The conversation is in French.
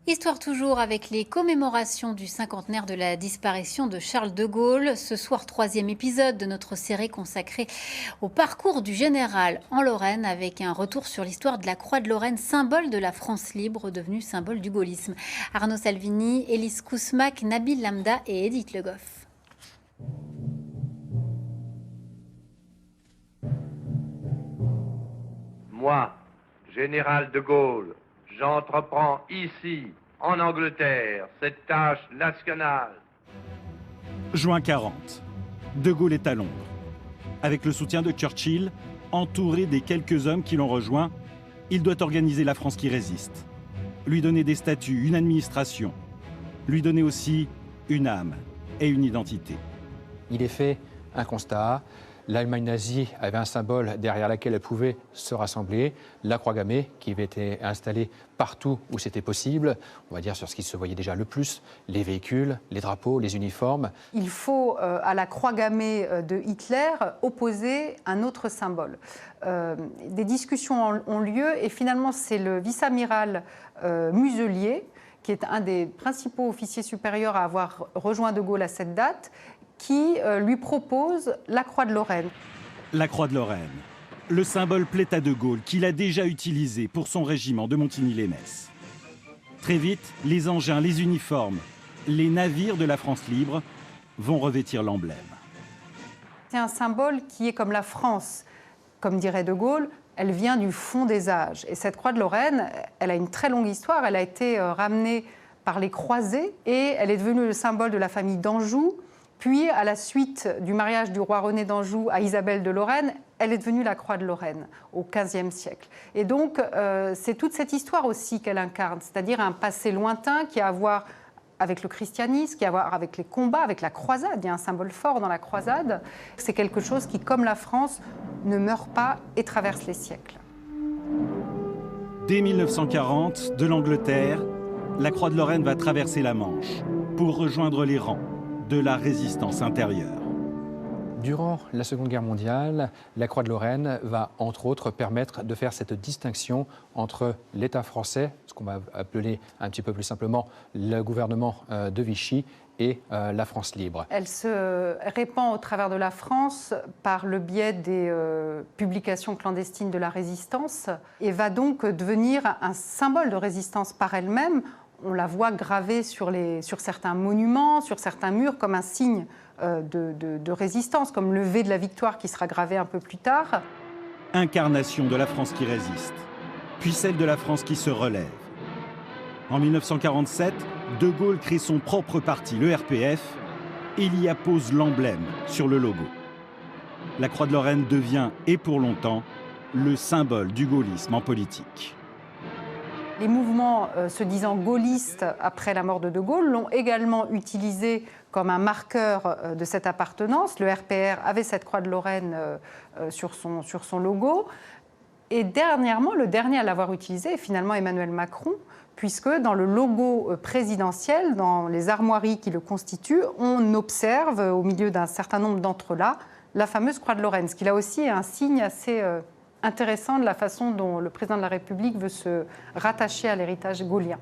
Histoire toujours avec les commémorations du cinquantenaire de la disparition de Charles de Gaulle. Ce soir, troisième épisode de notre série consacrée au parcours du général en Lorraine avec un retour sur l'histoire de la Croix de Lorraine, symbole de la France libre, devenue symbole du gaullisme. Arnaud Salvini, Élise Kousmac, Nabil Lamda et Edith Le Goff. Moi, général de Gaulle, j'entreprends ici, en Angleterre, cette tâche nationale. Juin 40. De Gaulle est à Londres. Avec le soutien de Churchill, entouré des quelques hommes qui l'ont rejoint, il doit organiser la France qui résiste. Lui donner des statuts, une administration. Lui donner aussi une âme et une identité. Il est fait un constat. L'Allemagne nazie avait un symbole derrière lequel elle pouvait se rassembler, la croix gammée, qui avait été installée partout où c'était possible, on va dire sur ce qui se voyait déjà le plus, les véhicules, les drapeaux, les uniformes. Il faut à la croix gammée de Hitler opposer un autre symbole. Des discussions ont lieu et finalement c'est le vice-amiral Muselier, qui est un des principaux officiers supérieurs à avoir rejoint de Gaulle à cette date, qui lui propose la Croix de Lorraine. La Croix de Lorraine, le symbole plaît à de Gaulle qu'il a déjà utilisé pour son régiment de Montigny-lès-Metz. Très vite, les engins, les uniformes, les navires de la France libre vont revêtir l'emblème. C'est un symbole qui est comme la France, comme dirait de Gaulle, elle vient du fond des âges. Et cette Croix de Lorraine, elle a une très longue histoire, elle a été ramenée par les croisés et elle est devenue le symbole de la famille d'Anjou. Puis, à la suite du mariage du roi René d'Anjou à Isabelle de Lorraine, elle est devenue la Croix de Lorraine au XVe siècle. Et donc, c'est toute cette histoire aussi qu'elle incarne, c'est-à-dire un passé lointain qui a à voir avec le christianisme, qui a à voir avec les combats, avec la croisade. Il y a un symbole fort dans la croisade. C'est quelque chose qui, comme la France, ne meurt pas et traverse les siècles. Dès 1940, de l'Angleterre, la Croix de Lorraine va traverser la Manche pour rejoindre les rangs de la résistance intérieure. Durant la Seconde Guerre mondiale, la Croix de Lorraine va, entre autres, permettre de faire cette distinction entre l'État français, ce qu'on va appeler un petit peu plus simplement le gouvernement de Vichy, et la France libre. Elle se répand au travers de la France par le biais des publications clandestines de la résistance et va donc devenir un symbole de résistance par elle-même. On la voit gravée sur certains monuments, sur certains murs, comme un signe de résistance, comme le V de la victoire qui sera gravé un peu plus tard. Incarnation de la France qui résiste, puis celle de la France qui se relève. En 1947, de Gaulle crée son propre parti, le RPF, et il y appose l'emblème sur le logo. La Croix de Lorraine devient, et pour longtemps, le symbole du gaullisme en politique. Les mouvements se disant gaullistes après la mort de Gaulle l'ont également utilisé comme un marqueur de cette appartenance. Le RPR avait cette croix de Lorraine sur son logo. Et dernièrement, le dernier à l'avoir utilisé est finalement Emmanuel Macron, puisque dans le logo présidentiel, dans les armoiries qui le constituent, on observe au milieu d'un certain nombre d'entrelacs la fameuse croix de Lorraine, ce qui là aussi est un signe assez intéressant de la façon dont le président de la République veut se rattacher à l'héritage gaullien.